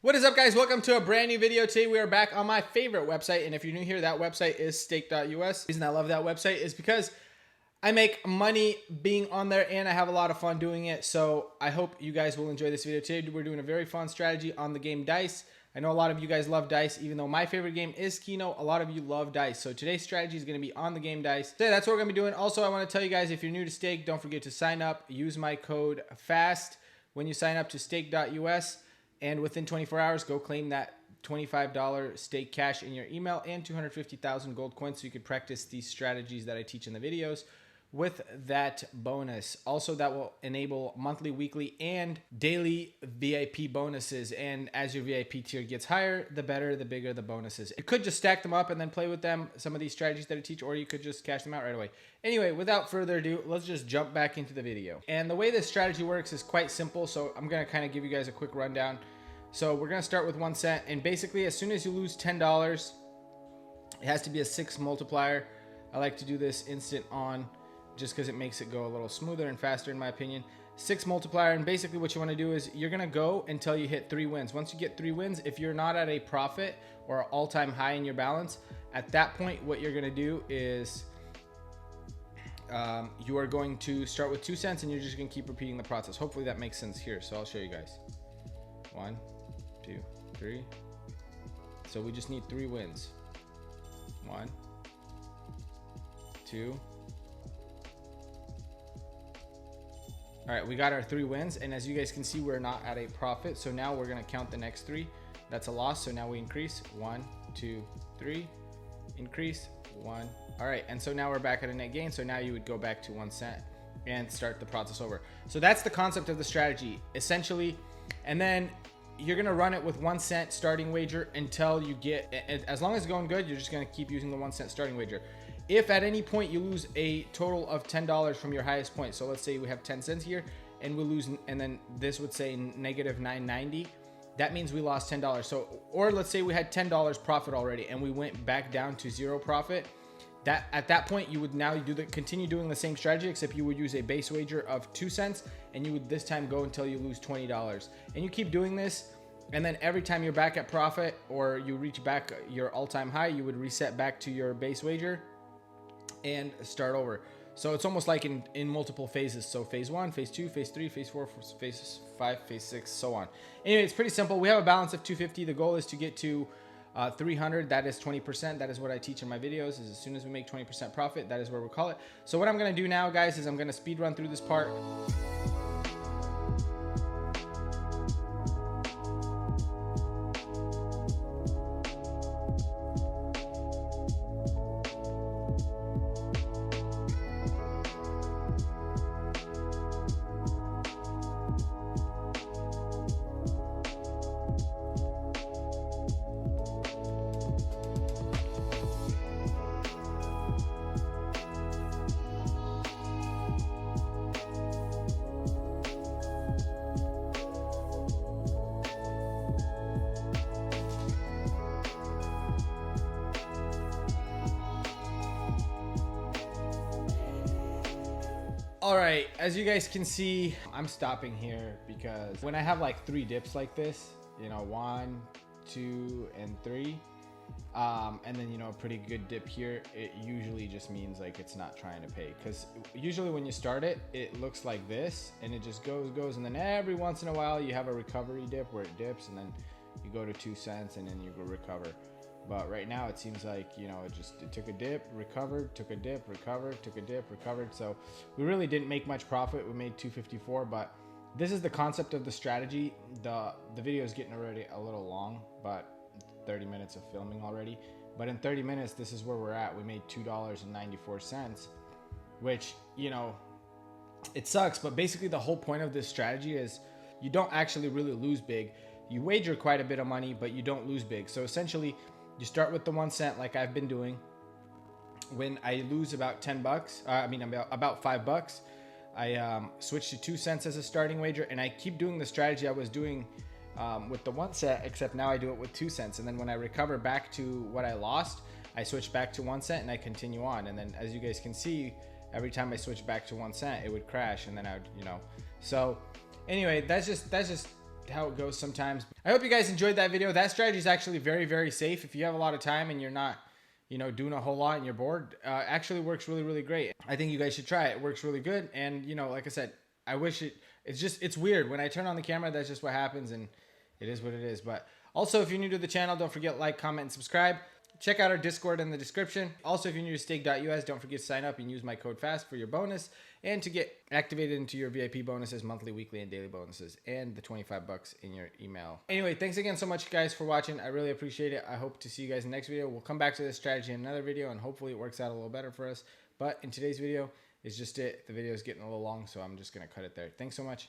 What is up, guys? Welcome to a brand new video. Today we are back on my favorite website, and if you're new here, that website is stake.us. The reason I love that website is because I make money being on there and I have a lot of fun doing it. So I hope you guys will enjoy this video. Today we're doing a very fun strategy on the game Dice. I know a lot of you guys love Dice, even though my favorite game is Keno. A lot of you love Dice. So today's strategy is going to be on the game Dice. So that's what we're going to be doing. Also, I want to tell you guys, if you're new to Stake, don't forget to sign up. Use my code FAST when you sign up to stake.us. And within 24 hours, go claim that $25 stake cash in your email and 250,000 gold coins so you could practice these strategies that I teach in the videos with that bonus. Also, that will enable monthly, weekly, and daily VIP bonuses. And as your VIP tier gets higher, the better, the bigger the bonuses. You could just stack them up and then play with them, some of these strategies that I teach, or you could just cash them out right away. Anyway, without further ado, let's just jump back into the video. And the way this strategy works is quite simple, so I'm gonna kind of give you guys a quick rundown. So we're gonna start with 1 cent, and basically as soon as you lose $10, it has to be a 6 multiplier. I like to do this instant on just because it makes it go a little smoother and faster in my opinion. 6 multiplier, and basically what you want to do is you're gonna go until you hit 3 wins. Once you get 3 wins, if you're not at a profit or all-time high in your balance, at that point what you're gonna do is you are going to start with 2 cents and you're just gonna keep repeating the process. Hopefully that makes sense here, so I'll show you guys. 1, 2, 3. So we just need 3 wins. 1, 2. All right, we got our 3 wins, and as you guys can see, we're not at a profit. So now we're gonna count the next 3. That's a loss. So now we increase 1, 2, 3, increase 1. All right, and so now we're back at a net gain. So now you would go back to 1 cent and start the process over. So that's the concept of the strategy, essentially. And then you're gonna run it with 1 cent starting wager until you get, as long as it's going good, you're just gonna keep using the 1 cent starting wager. If at any point you lose a total of $10 from your highest point, so let's say we have 10 cents here and we lose, and then this would say negative 990, that means we lost $10. So, or let's say we had $10 profit already and we went back down to 0 profit. That at that point you would now continue doing the same strategy, except you would use a base wager of 2 cents and you would this time go until you lose $20. And you keep doing this, and then every time you're back at profit or you reach back your all-time high, you would reset back to your base wager and start over. So it's almost like in multiple phases. So phase 1, phase 2, phase 3, phase 4, phase 5, phase 6, so on. Anyway, it's pretty simple. We have a balance of 250. The goal is to get to 300. That is 20%. That is what I teach in my videos, is as soon as we make 20% profit, that is where we'll call it. So what I'm going to do now, guys, is I'm going to speed run through this part. All right, as you guys can see, I'm stopping here because when I have like 3 dips like this, you know, 1, 2, and 3, and then, you know, a pretty good dip here, it usually just means like it's not trying to pay, because usually when you start it, it looks like this and it just goes, and then every once in a while you have a recovery dip where it dips and then you go to 2 cents and then you go recover. But right now it seems like, you know, it took a dip, recovered, took a dip, recovered, took a dip, recovered. So we really didn't make much profit. We made 254, but this is the concept of the strategy. The video is getting already a little long, but 30 minutes of filming already. But in 30 minutes, this is where we're at. We made $2.94, which, you know, it sucks. But basically the whole point of this strategy is you don't actually really lose big. You wager quite a bit of money, but you don't lose big. So essentially, you start with the 1 cent like I've been doing. When I lose about 10 bucks, about $5, I switch to 2 cents as a starting wager, and I keep doing the strategy I was doing with the 1 cent, except now I do it with 2 cents. And then when I recover back to what I lost, I switch back to 1 cent and I continue on. And then as you guys can see, every time I switch back to 1 cent, it would crash, and then I would, you know. So anyway, that's just how it goes sometimes. I hope you guys enjoyed that video. That strategy is actually very, very safe. If you have a lot of time and you're not, you know, doing a whole lot and you're bored, actually works really, really great. I think you guys should try it. It works really good. And, you know, like I said, I wish it's weird. When I turn on the camera, that's just what happens, and it is what it is. But also, if you're new to the channel, don't forget like, comment, and subscribe. Check out our Discord in the description. Also, if you're new to stake.us, don't forget to sign up and use my code FAST for your bonus and to get activated into your VIP bonuses, monthly, weekly, and daily bonuses, and the 25 bucks in your email. Anyway, thanks again so much, guys, for watching. I really appreciate it. I hope to see you guys in the next video. We'll come back to this strategy in another video, and hopefully it works out a little better for us. But in today's video, is just it. The video is getting a little long, so I'm just going to cut it there. Thanks so much.